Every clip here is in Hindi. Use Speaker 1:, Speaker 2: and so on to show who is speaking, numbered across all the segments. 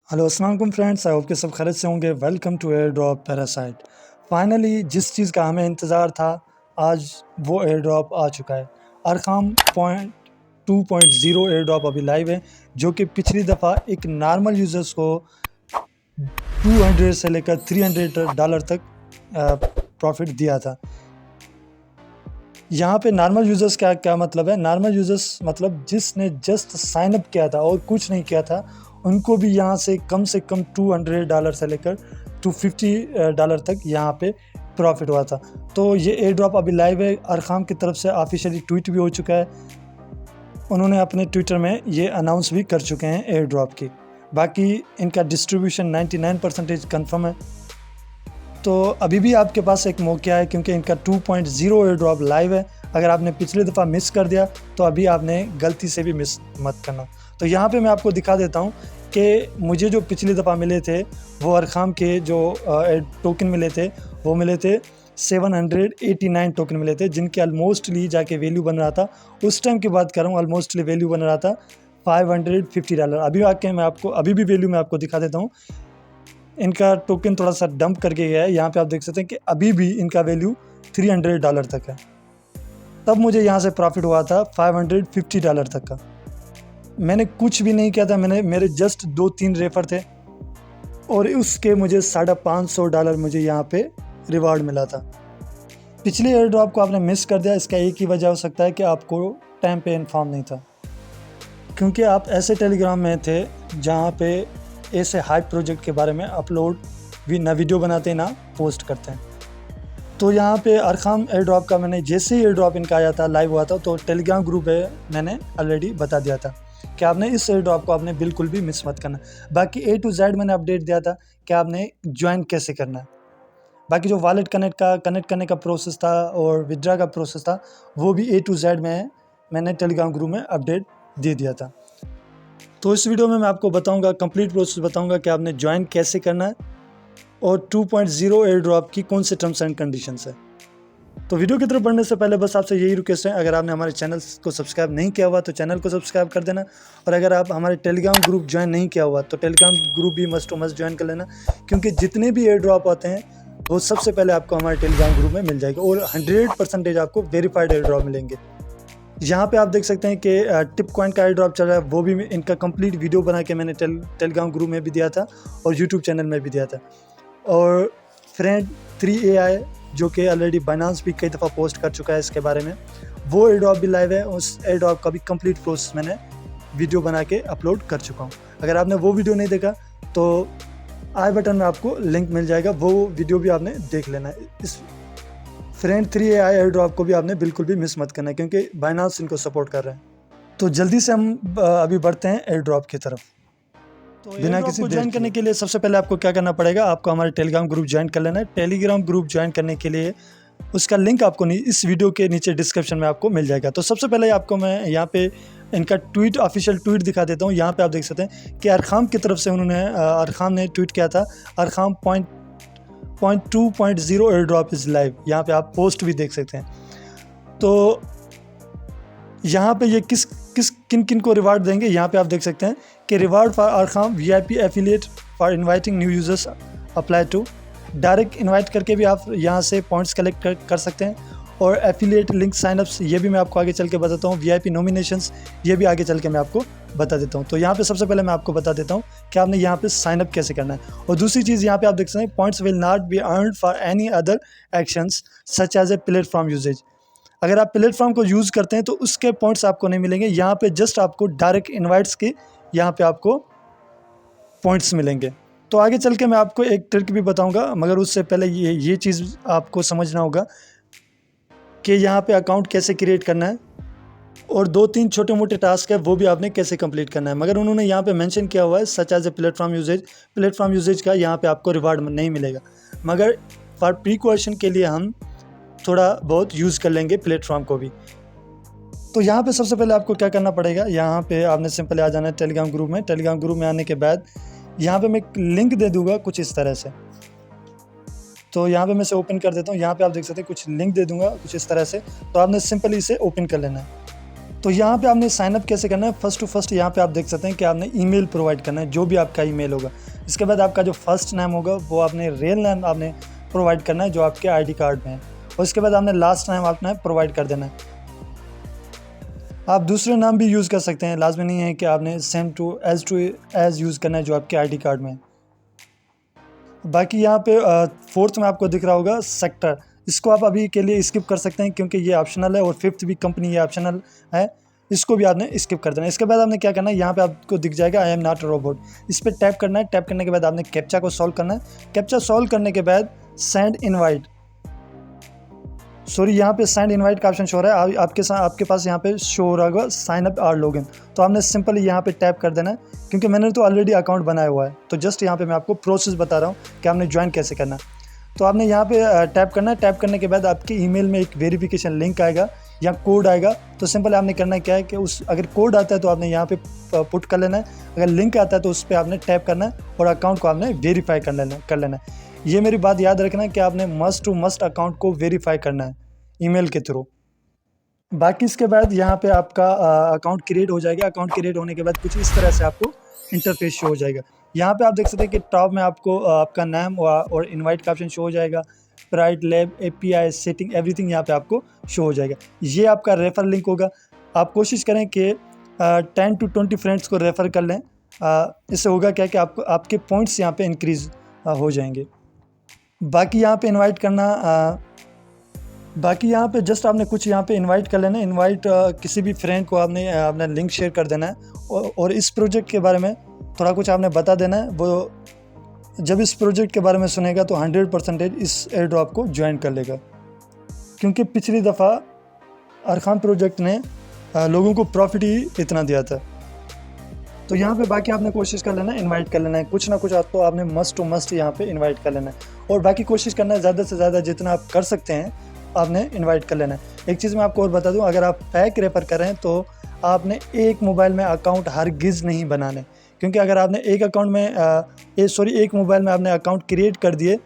Speaker 1: हेलो अस्सलाम वालेकुम फ्रेंड्स, आई होप कि सब खैरियत से होंगे। Welcome to air drop parasite. Finally जिस चीज़ का हमें इंतज़ार था, आज वो एयर ड्रॉप आ चुका है। अरकाम पॉइंट 2.0 एयर ड्रॉप अभी लाइव है, जो कि पिछली दफ़ा एक नॉर्मल यूज़र्स को 200 से लेकर $300 तक प्रॉफिट दिया था। यहाँ पे नॉर्मल यूज़र्स क्या क्या मतलब है? नॉर्मल यूज़र्स मतलब जिसने जस्ट साइन अप किया था और कुछ नहीं किया था, उनको भी यहाँ से कम $200 से लेकर $250 तक यहाँ पे प्रॉफिट हुआ था। तो ये एयर ड्रॉप अभी लाइव है। अरकाम की तरफ से ऑफिशियली ट्वीट भी हो चुका है। उन्होंने अपने ट्विटर में ये अनाउंस भी कर चुके हैं एयर ड्रॉप की। बाकी इनका डिस्ट्रीब्यूशन 99% कन्फर्म है। तो अभी भी आपके पास एक मौका है, क्योंकि इनका 2.0 एयर ड्रॉप लाइव है। अगर आपने पिछली दफ़ा मिस कर दिया तो अभी आपने गलती से भी मिस मत करना। तो यहाँ पे मैं आपको दिखा देता हूँ कि मुझे जो पिछली दफ़ा मिले थे, वो अरकाम के जो टोकन मिले थे, वो मिले थे 789 टोकन मिले थे, जिनके ऑलमोस्टली जाके वैल्यू बन रहा था। उस टाइम की बात कर रहा हूँ, ऑलमोस्टली वैल्यू बन रहा था $550। अभी आके मैं आपको अभी भी वैल्यू मैं आपको दिखा देता हूँ। इनका टोकन थोड़ा सा डंप करके गया है। यहाँ पे आप देख सकते हैं कि अभी भी इनका वैल्यू $300 तक है। तब मुझे यहाँ से प्रॉफिट हुआ था $550 तक का। मैंने कुछ भी नहीं किया था, मेरे जस्ट 2-3 रेफर थे और उसके मुझे $550 मुझे यहाँ पे रिवार्ड मिला था। पिछले एयर ड्रॉप को आपने मिस कर दिया, इसका एक ही वजह हो सकता है कि आपको टाइम पे इन्फॉर्म नहीं था, क्योंकि आप ऐसे टेलीग्राम में थे जहाँ पे ऐसे हाइप प्रोजेक्ट के बारे में अपलोड भी ना वीडियो बनाते ना पोस्ट करते हैं। तो यहाँ पे अरकाम एयर ड्रॉप का मैंने जैसे ही एयर ड्रॉप इनका आया था, लाइव हुआ था, तो टेलीग्राम ग्रुप है, मैंने ऑलरेडी बता दिया था कि आपने इस एयर ड्रॉप को आपने बिल्कुल भी मिस मत करना। बाकी A to Z मैंने अपडेट दिया था कि आपने ज्वाइन कैसे करना है। बाकी जो वॉलेट कनेक्ट करने का प्रोसेस था और विड्रा का प्रोसेस था, वो भी A to Z में मैंने टेलीग्राम ग्रुप में अपडेट दे दिया था। तो इस वीडियो में मैं आपको बताऊंगा, कंप्लीट प्रोसेस बताऊंगा कि आपने ज्वाइन कैसे करना है और 2.0 एयर ड्रॉप की कौन से टर्म्स एंड कंडीशंस है। तो वीडियो की तरफ बढ़ने से पहले बस आपसे यही रिक्वेस्ट है, अगर आपने हमारे चैनल को सब्सक्राइब नहीं किया हुआ तो चैनल को सब्सक्राइब कर देना, और अगर आप हमारे टेलीग्राम ग्रुप ज्वाइन नहीं किया हुआ तो टेलीग्राम ग्रुप भी मस्ट ज्वाइन कर लेना, क्योंकि जितने भी एयर ड्रॉप आते हैं वो सबसे पहले आपको हमारे टेलीग्राम ग्रुप में मिल जाएगा और 100% आपको वेरीफाइड एयर ड्रॉप मिलेंगे। यहाँ पे आप देख सकते हैं कि टिप कॉइन का एयर ड्रॉप चल रहा है, वो भी इनका कंप्लीट वीडियो बना के मैंने टेलीग्राम ग्रुप में भी दिया था और यूट्यूब चैनल में भी दिया था। और फ्रेंड 3AI जो कि ऑलरेडी बाइनेंस भी कई दफ़ा पोस्ट कर चुका है इसके बारे में, वो एयर ड्रॉप भी लाइव है। उस एयर ड्रॉप का भी कंप्लीट प्रोसेस मैंने वीडियो बना के अपलोड कर चुका हूँ। अगर आपने वो वीडियो नहीं देखा तो आई बटन में आपको लिंक मिल जाएगा, वो वीडियो भी आपने देख लेना है। इस फ्रेंड 3AI एयर ड्रॉप को भी आपने बिल्कुल भी मिस मत करना है, क्योंकि बाइनेंस इनको सपोर्ट कर रहे हैं। तो जल्दी से हम अभी बढ़ते हैं एयर ड्रॉप की तरफ। तो बिना किसी को ज्वाइन करने के लिए सबसे पहले आपको क्या करना पड़ेगा, आपको हमारे टेलीग्राम ग्रुप ज्वाइन कर लेना है। टेलीग्राम ग्रुप ज्वाइन करने के लिए उसका लिंक आपको इस वीडियो के नीचे डिस्क्रिप्शन में आपको मिल जाएगा। तो सबसे पहले आपको मैं यहाँ पे इनका ट्वीट, ऑफिशियल ट्वीट दिखा देता हूँ। यहाँ पे आप देख सकते हैं कि अरकाम की तरफ से अरकाम ने ट्वीट किया था, Arkham point 2.0 airdrop is live. यहाँ पे आप पोस्ट भी देख सकते हैं। तो यहाँ पे ये किन किन को रिवार्ड देंगे, यहाँ पे आप देख सकते हैं कि reward for Arkham VIP affiliate for inviting new users apply to. Direct invite करके भी आप यहाँ से पॉइंट्स कलेक्ट कर सकते हैं, और एफिलिएट लिंक साइनअप्स, ये भी मैं आपको आगे चल के बताता हूँ। VIP नॉमिनेशंस, ये भी आगे चल के मैं आपको बता देता हूँ। तो यहाँ पे सबसे पहले मैं आपको बता देता हूँ कि आपने यहाँ पे साइनअप कैसे करना है। और दूसरी चीज़ यहाँ पे आप देख सकते हैं, points will not be earned for any other actions such as a platform usages. अगर आप प्लेटफॉर्म को यूज़ करते हैं तो उसके पॉइंट्स आपको नहीं मिलेंगे। यहाँ पे जस्ट आपको डायरेक्ट इनवाइट्स के यहाँ पे आपको पॉइंट्स मिलेंगे। तो आगे चल के मैं आपको एक ट्रिक भी बताऊंगा, मगर उससे पहले ये चीज़ आपको समझना होगा कि यहाँ पे अकाउंट कैसे क्रिएट करना है, और 2-3 छोटे मोटे टास्क है वो भी आपने कैसे कंप्लीट करना है। मगर उन्होंने यहाँ पे मेंशन किया हुआ है such as a platform usages का यहाँ पे आपको रिवार्ड नहीं मिलेगा, मगर फॉर प्रिकॉशन के लिए हम थोड़ा बहुत यूज़ कर लेंगे प्लेटफॉर्म को भी। तो यहाँ पे सबसे पहले आपको क्या करना पड़ेगा, यहाँ पे आपने सिंपल आ जाना है टेलीग्राम ग्रुप में। टेलीग्राम ग्रुप में आने के बाद यहाँ पे मैं एक लिंक दे दूँगा कुछ इस तरह से। तो यहाँ पे मैं इसे ओपन कर देता हूँ। यहाँ पे आप देख सकते हैं कुछ लिंक दे दूँगा कुछ इस तरह से, तो आपने सिंपली इसे ओपन कर लेना है। तो यहाँ पे आपने साइनअप कैसे करना है, फर्स्ट टू फर्स्ट यहाँ पे आप देख सकते हैं कि आपने ईमेल प्रोवाइड करना है, जो भी आपका ईमेल होगा। इसके बाद आपका जो फर्स्ट नेम होगा वो आपने रियल नेम आपने प्रोवाइड करना है जो आपके आईडी कार्ड में है, और इसके बाद आपने लास्ट नेम आपने प्रोवाइड कर देना है। आप दूसरे नाम भी यूज़ कर सकते हैं, लाजमी नहीं है कि आपने सेम टू एज यूज़ करना है जो आपके आईडी कार्ड में है। बाकी यहाँ पे फोर्थ में आपको दिख रहा होगा सेक्टर, इसको आप अभी के लिए स्किप कर सकते हैं क्योंकि ये ऑप्शनल है, और फिफ्थ भी कंपनी ये ऑप्शनल है, इसको भी आपने स्किप कर देना है। इसके बाद आपने क्या करना है, यहाँ पे आपको दिख जाएगा I am not a robot, इस पर टैप करना है। टैप करने के बाद आपने कैप्चा को सॉल्व करना है। कैप्चा सॉल्व करने के बाद सेंड इनवाइट, सॉरी यहाँ पे सेंड इनवाइट का ऑप्शन शो हो रहा है, आपके पास यहाँ पे शो हो रहा होगा साइन अप और लॉगिन, तो आपने सिंपली यहाँ पे टैप कर देना है क्योंकि मैंने तो ऑलरेडी अकाउंट बनाया हुआ है। तो जस्ट यहाँ पे मैं आपको प्रोसेस बता रहा हूँ कि आपने ज्वाइन कैसे करना है। तो आपने यहाँ पे टैप करना है। टैप करने के बाद आपके ईमेल में एक वेरिफिकेशन लिंक आएगा या कोड आएगा, तो सिंपल आपने करना क्या है कि अगर कोड आता है तो आपने यहाँ पे पुट कर लेना है, अगर लिंक आता है तो उस पर आपने टैप करना है और अकाउंट को आपने वेरीफाई कर लेना है। ये मेरी बात याद रखना है कि आपने मस्ट टू मस्ट अकाउंट को वेरीफाई करना है ईमेल के थ्रू। बाकी इसके बाद यहाँ पे आपका अकाउंट क्रिएट हो जाएगा। अकाउंट क्रिएट होने के बाद कुछ इस तरह से आपको इंटरफेस शो हो जाएगा। यहाँ पे आप देख सकते हैं कि टॉप में आपको आपका नाम और इनवाइट का ऑप्शन शो हो जाएगा, private lab, API, setting, everything यहाँ पे आपको शो हो जाएगा। ये आपका रेफर लिंक होगा। आप कोशिश करें कि 10 to 20 फ्रेंड्स को रेफ़र कर लें। इससे होगा क्या कि आपके पॉइंट्स यहाँ पे इंक्रीज़ हो जाएंगे। बाकी यहाँ पे इनवाइट करना बाकी यहाँ पे जस्ट आपने कुछ यहाँ पे इनवाइट कर लेना है। इनवाइट किसी भी फ्रेंड को आपने अपना लिंक शेयर कर देना है और इस प्रोजेक्ट के बारे में थोड़ा कुछ आपने बता देना है। वो जब इस प्रोजेक्ट के बारे में सुनेगा तो 100% इस एयर ड्रॉप को ज्वाइन कर लेगा, क्योंकि पिछली दफ़ा अरखान प्रोजेक्ट ने लोगों को प्रॉफिट ही इतना दिया था। तो यहाँ पे बाकी आपने कोशिश कर लेना है, इनवाइट कर लेना है, कुछ ना कुछ आपको आपने मस्ट टू मस्ट यहाँ पे इनवाइट कर लेना है। और बाकी कोशिश करना है ज़्यादा से ज़्यादा जितना आप कर सकते हैं आपने इनवाइट कर लेना है। एक चीज़ मैं आपको और बता दूं, अगर आप पैक रेफर कर रहे हैं तो आपने एक मोबाइल में अकाउंट हरगिज़ नहीं बनाने, क्योंकि अगर आपने एक मोबाइल में आपने अकाउंट क्रिएट कर दिए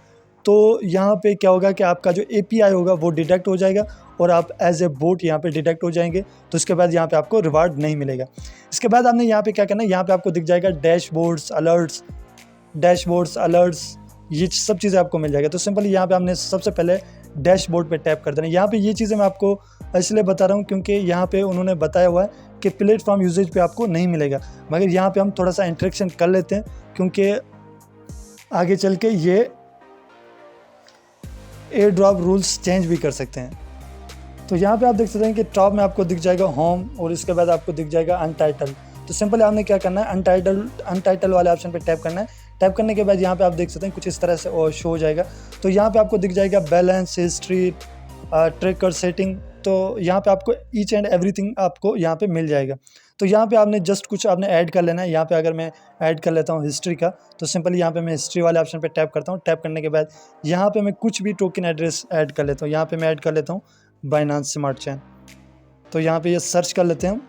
Speaker 1: तो यहाँ पे क्या होगा कि आपका जो एपीआई होगा वो डिटेक्ट हो जाएगा और आप एज ए बोट यहाँ पे डिटेक्ट हो जाएंगे। तो इसके बाद यहाँ पे आपको रिवार्ड नहीं मिलेगा। इसके बाद आपने यहाँ पे क्या करना है, यहाँ पे आपको दिख जाएगा डैशबोर्ड्स, अलर्ट्स, ये सब चीज़ें आपको मिल जाएगा। तो सिंपली यहाँ पे हमने सबसे पहले डैशबोर्ड पे टैप कर देना। यहाँ पे ये चीज़ें मैं आपको इसलिए बता रहा हूँ क्योंकि यहाँ पे उन्होंने बताया हुआ है कि प्लेटफॉर्म यूजेज पे आपको नहीं मिलेगा, मगर यहाँ पे हम थोड़ा सा इंटरेक्शन कर लेते हैं क्योंकि आगे चल के ये एयर ड्रॉप रूल्स चेंज भी कर सकते हैं। तो यहाँ पे आप देख सकते हैं कि टॉप में आपको दिख जाएगा होम और इसके बाद आपको दिख जाएगा अनटाइटल। तो सिंपल आपने क्या करना है, अनटाइटल वाले ऑप्शन पे टैप करना है। टैप करने के बाद यहाँ पे आप देख सकते हैं कुछ इस तरह से शो हो जाएगा। तो यहाँ पे आपको दिख जाएगा बैलेंस, हिस्ट्री, ट्रैकर, सेटिंग। तो यहाँ पे आपको ईच एंड एवरीथिंग आपको यहाँ पे मिल जाएगा। तो यहाँ पे आपने जस्ट कुछ आपने ऐड कर लेना है। यहाँ पे अगर मैं ऐड कर लेता हूँ हिस्ट्री का, तो सिंपली यहाँ पे मैं हिस्ट्री वाले ऑप्शन पे टैप करता हूँ। टैप करने के बाद यहाँ पे मैं कुछ भी टोकन एड्रेस ऐड कर लेता हूँ। यहाँ पे मैं ऐड कर लेता हूँ बाइनांस स्मार्ट चेन। तो यहाँ पे ये सर्च कर लेते हैं।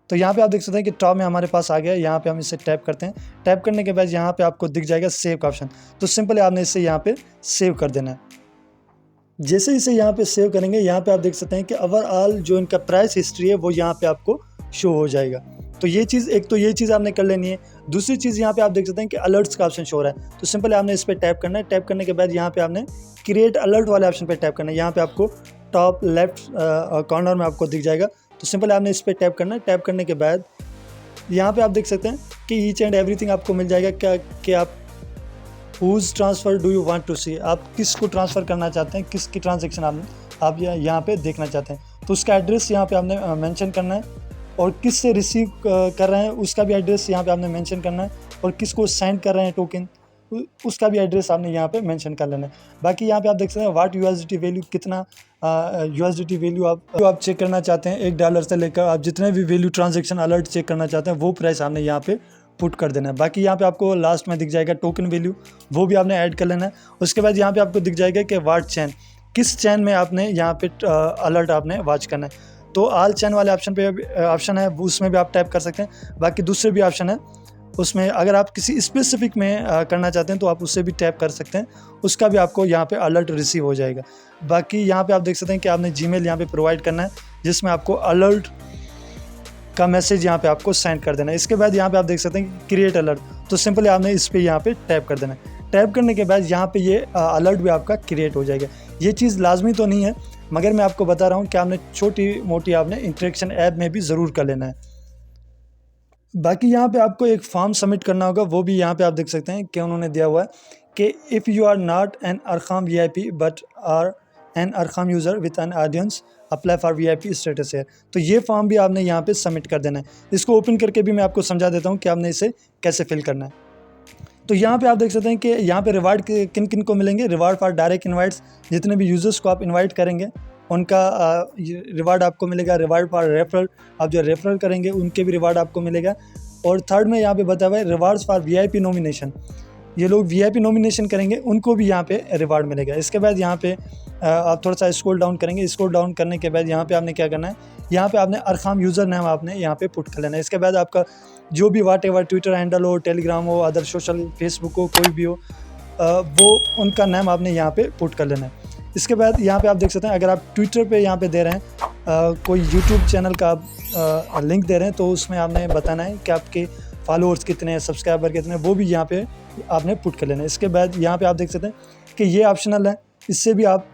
Speaker 1: तो यहाँ पे आप देख सकते हैं कि टॉप में हमारे पास आ गया। यहाँ पे हम इसे टैप करते हैं। टैप करने के बाद यहाँ पे आपको दिख जाएगा सेव का ऑप्शन। तो सिंपली आपने इसे यहाँ पे सेव कर देना है। जैसे इसे यहाँ पे सेव करेंगे, यहाँ पे आप देख सकते हैं कि ओवरऑल जो इनका प्राइस हिस्ट्री है वो यहाँ पे आपको शो हो जाएगा। तो ये चीज़ आपने कर लेनी है। दूसरी चीज़ यहाँ पे आप देख सकते हैं कि अलर्ट्स का ऑप्शन शो हो रहा है। तो सिंपली आपने इस पर टैप करना है। टैप करने के बाद यहाँ पे आपने क्रिएट अलर्ट वाले ऑप्शन पे टैप करना है। यहाँ पे आपको टॉप लेफ्ट कॉर्नर में आपको दिख जाएगा। तो सिंपल आपने इस पर टैप करना है। टैप करने के बाद यहाँ पे आप देख सकते हैं कि ईच एंड एवरीथिंग आपको मिल जाएगा कि आप whose transfer do you want to see, आप किसको ट्रांसफ़र करना चाहते हैं, किसकी ट्रांजेक्शन आप यहाँ पे देखना चाहते हैं। तो उसका एड्रेस यहाँ पे आपने मेंशन करना है और किस से रिसीव कर रहे हैं उसका भी एड्रेस यहाँ पे आपने मेंशन करना है और किसको सेंड कर रहे हैं टोकन उसका भी एड्रेस आपने यहाँ पे मेंशन कर लेना है। बाकी यहाँ पे आप देख सकते हैं व्हाट यूएसडीटी वैल्यू, कितना यूएसडीटी वैल्यू आप चेक करना चाहते हैं। $1 से लेकर आप जितने भी वैल्यू ट्रांजेक्शन अलर्ट चेक करना चाहते हैं वो प्राइस आपने यहाँ पे पुट कर देना है। बाकी यहाँ पे आपको लास्ट में दिख जाएगा टोकन वैल्यू, वो भी आपने ऐड कर लेना है। उसके बाद यहाँ पे आपको दिख जाएगा कि वाट चैन, किस चैन में आपने यहाँ पे अलर्ट आपने वॉच करना है। तो ऑल चैन वाले ऑप्शन पे ऑप्शन है उसमें भी आप टैप कर सकते हैं। बाकी दूसरे भी ऑप्शन है उसमें अगर आप किसी स्पेसिफिक में करना चाहते हैं तो आप उससे भी टैप कर सकते हैं, उसका भी आपको यहाँ पे अलर्ट रिसीव हो जाएगा। बाकी यहाँ पे आप देख सकते हैं कि आपने जीमेल यहाँ पे प्रोवाइड करना है। जिसमें आपको अलर्ट का मैसेज यहाँ पे आपको सेंड कर देना है। इसके बाद यहाँ पे आप देख सकते हैं क्रिएट अलर्ट, तो सिंपली आपने इस पे यहाँ पे टैप कर देना है। टैप करने के बाद यहाँ पे ये अलर्ट भी आपका क्रिएट हो जाएगा। ये चीज़ लाजमी तो नहीं है, मगर मैं आपको बता रहा हूँ कि आपने छोटी मोटी आपने इंटरेक्शन ऐप में भी ज़रूर कर लेना है। बाकी यहाँ पे आपको एक फॉर्म सबमिट करना होगा, वो भी यहाँ पे आप देख सकते हैं कि उन्होंने दिया हुआ है कि if you are not an Arkham VIP but are an Arkham user with an audience apply for VIP status है। तो ये फॉर्म भी आपने यहाँ पे सबमिट कर देना है। इसको ओपन करके भी मैं आपको समझा देता हूँ कि आपने इसे कैसे फिल करना है। तो यहाँ पे आप देख सकते हैं कि यहाँ पे रिवार्ड किन किन को मिलेंगे। रिवार्ड फॉर डायरेक्ट इन्वाइट्स, जितने भी यूज़र्स को आप इन्वाइट करेंगे उनका रिवार्ड आपको मिलेगा। रिवार्ड फॉर रेफरल, आप जो रेफरल करेंगे उनके भी रिवार्ड आपको मिलेगा। और थर्ड में यहाँ पे बताया हुआ है रिवार्ड्स फॉर VIP नॉमिनेशन, ये लोग VIP नॉमिनेशन करेंगे उनको भी यहाँ पे रिवार्ड मिलेगा। इसके बाद यहाँ पे आप थोड़ा सा स्क्रॉल डाउन करेंगे। स्क्रॉल डाउन करने के बाद यहाँ पे आपने क्या करना है, यहाँ पे आपने अरकाम यूज़र नेम आपने यहाँ पे पुट कर लेना है। इसके बाद आपका जो भी वाट एवर ट्विटर हैंडल हो, टेलीग्राम हो, अदर सोशल फेसबुक हो, कोई भी हो, वो उनका नाम आपने यहाँ पे पुट कर लेना है। इसके बाद यहाँ पे आप देख सकते हैं अगर आप ट्विटर पे यहाँ पे दे रहे हैं कोई यूट्यूब चैनल का आप लिंक दे रहे हैं, तो उसमें आपने बताना है कि आपके फॉलोअर्स कितने हैं, सब्सक्राइबर कितने हैं, वो भी यहाँ पे आपने पुट कर लेना है। इसके बाद यहाँ पे आप देख सकते हैं कि ये ऑप्शनल है, इससे भी आप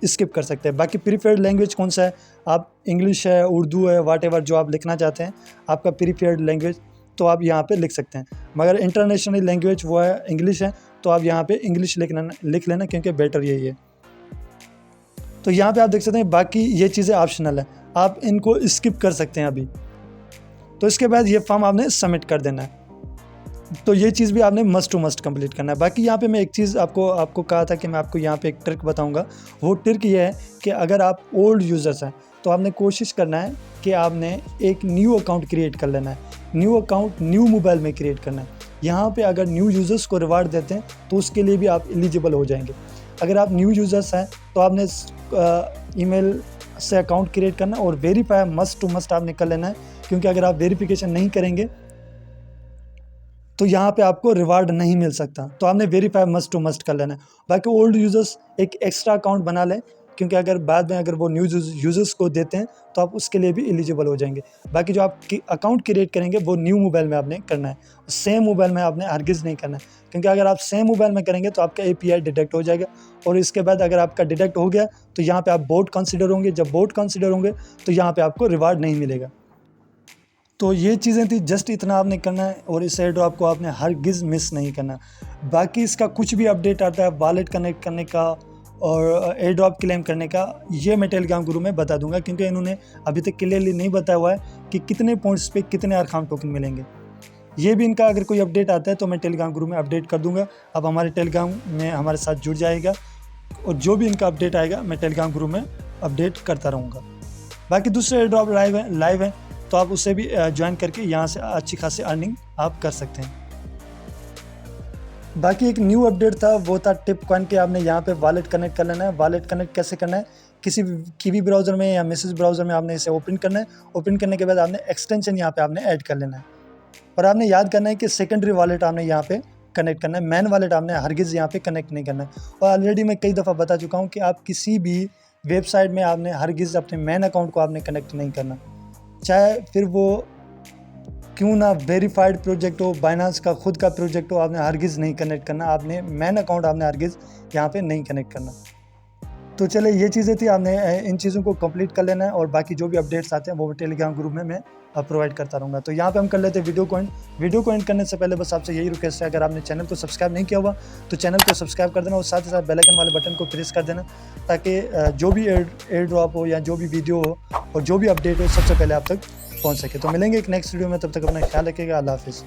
Speaker 1: स्किप कर सकते हैं। बाकी प्रीफर्ड लैंग्वेज कौन सा है, आप इंग्लिश है, उर्दू है, वाट एवर जो आप लिखना चाहते हैं आपका प्रीफर्ड लैंग्वेज, तो आप यहाँ पे लिख सकते हैं। मगर इंटरनेशनल लैंग्वेज वो है इंग्लिश है, तो आप यहाँ पे इंग्लिश लिख लेना क्योंकि बेटर यही है। तो यहाँ पे आप देख सकते हैं बाकी ये चीज़ें ऑप्शनल है, आप इनको स्किप कर सकते हैं अभी। तो इसके बाद ये फॉर्म आपने सबमिट कर देना है। तो ये चीज़ भी आपने मस्ट टू मस्ट कंप्लीट करना है। बाकी यहाँ पे मैं एक चीज़ आपको कहा था कि मैं आपको यहाँ पे एक ट्रिक बताऊँगा। वो ट्रिक ये है कि अगर आप ओल्ड यूज़र्स हैं तो आपने कोशिश करना है कि आपने एक न्यू अकाउंट क्रिएट कर लेना है। न्यू अकाउंट न्यू मोबाइल में क्रिएट करना है। यहाँ पे अगर न्यू यूज़र्स को रिवार्ड देते हैं तो उसके लिए भी आप एलिजिबल हो जाएंगे। अगर आप न्यू यूज़र्स हैं तो आपने ईमेल से अकाउंट क्रिएट करना और वेरीफाई मस्ट टू मस्ट आपने कर लेना है, क्योंकि अगर आप वेरिफिकेशन नहीं करेंगे तो यहाँ पे आपको रिवार्ड नहीं मिल सकता। तो आपने वेरीफाई मस्ट टू मस्ट कर लेना है। बाकी ओल्ड यूज़र्स एक एक्स्ट्रा अकाउंट बना लें, क्योंकि अगर बाद में अगर वो न्यू यूज़र्स को देते हैं तो आप उसके लिए भी एलिजिबल हो जाएंगे। बाकी जो आप अकाउंट क्रिएट करेंगे वो न्यू मोबाइल में आपने करना है, सेम मोबाइल में आपने हरगिज़ नहीं करना है, क्योंकि अगर आप सेम मोबाइल में करेंगे तो आपका API डिटेक्ट हो जाएगा। और इसके बाद अगर आपका डिटेक्ट हो गया तो यहाँ पे आप बोट कंसिडर होंगे। जब बोट कंसिडर होंगे तो यहाँ पे आपको रिवार्ड नहीं मिलेगा। तो ये चीज़ें थी, जस्ट इतना आपने करना है और इस एयर ड्रॉप को आपने हरगिज़ मिस नहीं करना। बाकी इसका कुछ भी अपडेट आता है वॉलेट कनेक्ट करने का और एयर ड्रॉप क्लेम करने का, ये मैं टेलीग्राम ग्रुप में बता दूंगा, क्योंकि इन्होंने अभी तक क्लियरली नहीं बताया हुआ है कि कितने पॉइंट्स पे कितने अरकाम टोकन मिलेंगे। ये भी इनका अगर कोई अपडेट आता है तो मैं टेलीग्राम ग्रुप में अपडेट कर दूंगा। अब हमारे टेलीग्राम में हमारे साथ जुड़ जाएगा और जो भी इनका अपडेट आएगा मैं टेलीग्राम ग्रुप में अपडेट करता रहूँगा। बाकी दूसरे एयर ड्रॉप लाइव है तो आप उससे भी ज्वाइन करके यहाँ से अच्छी खासी अर्निंग आप कर सकते हैं। बाकी एक न्यू अपडेट था, वो था टिप कॉइन के आपने यहाँ पे वॉलेट कनेक्ट कर लेना है। वॉलेट कनेक्ट कैसे करना है, किसी कीवी ब्राउज़र में या मैसेज ब्राउज़र में आपने इसे ओपन करना है। ओपन करने के बाद आपने एक्सटेंशन यहाँ पे आपने ऐड कर लेना है और आपने याद करना है कि सेकेंडरी वॉलेट आपने यहाँ पे कनेक्ट करना है। मेन वॉलेट आपने हरगिज़ यहाँ पे कनेक्ट नहीं करना है। और ऑलरेडी मैं कई दफ़ा बता चुका हूँ कि आप किसी भी वेबसाइट में आपने हरगिज़ अपने मेन अकाउंट को आपने कनेक्ट नहीं करना, चाहे फिर वो क्यों ना वेरीफाइड प्रोजेक्ट हो, बाइनांस का खुद का प्रोजेक्ट हो, आपने हरगिज़ नहीं कनेक्ट करना। आपने मेन अकाउंट आपने हरगिज़ यहाँ पे नहीं कनेक्ट करना। तो चले ये चीज़ें थी, आपने इन चीज़ों को कंप्लीट कर लेना है और बाकी जो भी अपडेट्स आते हैं वो टेलीग्राम ग्रुप में मैं प्रोवाइड करता रहूँगा। तो यहाँ पे हम कर लेते हैं वीडियो को एंड करने से पहले बस आपसे यही रिक्वेस्ट है, अगर आपने चैनल को सब्सक्राइब नहीं किया हुआ तो चैनल को सब्सक्राइब कर देना और साथ ही साथ बेल आइकन वाले बटन को प्रेस कर देना, ताकि जो भी एयर ड्रॉप हो या जो भी वीडियो हो और जो भी अपडेट हो सबसे पहले आप तक पहुँच सके। तो मिलेंगे एक नेक्स्ट वीडियो में, तब तक अपना ख्याल रखिएगा। अल्लाह हाफिज़।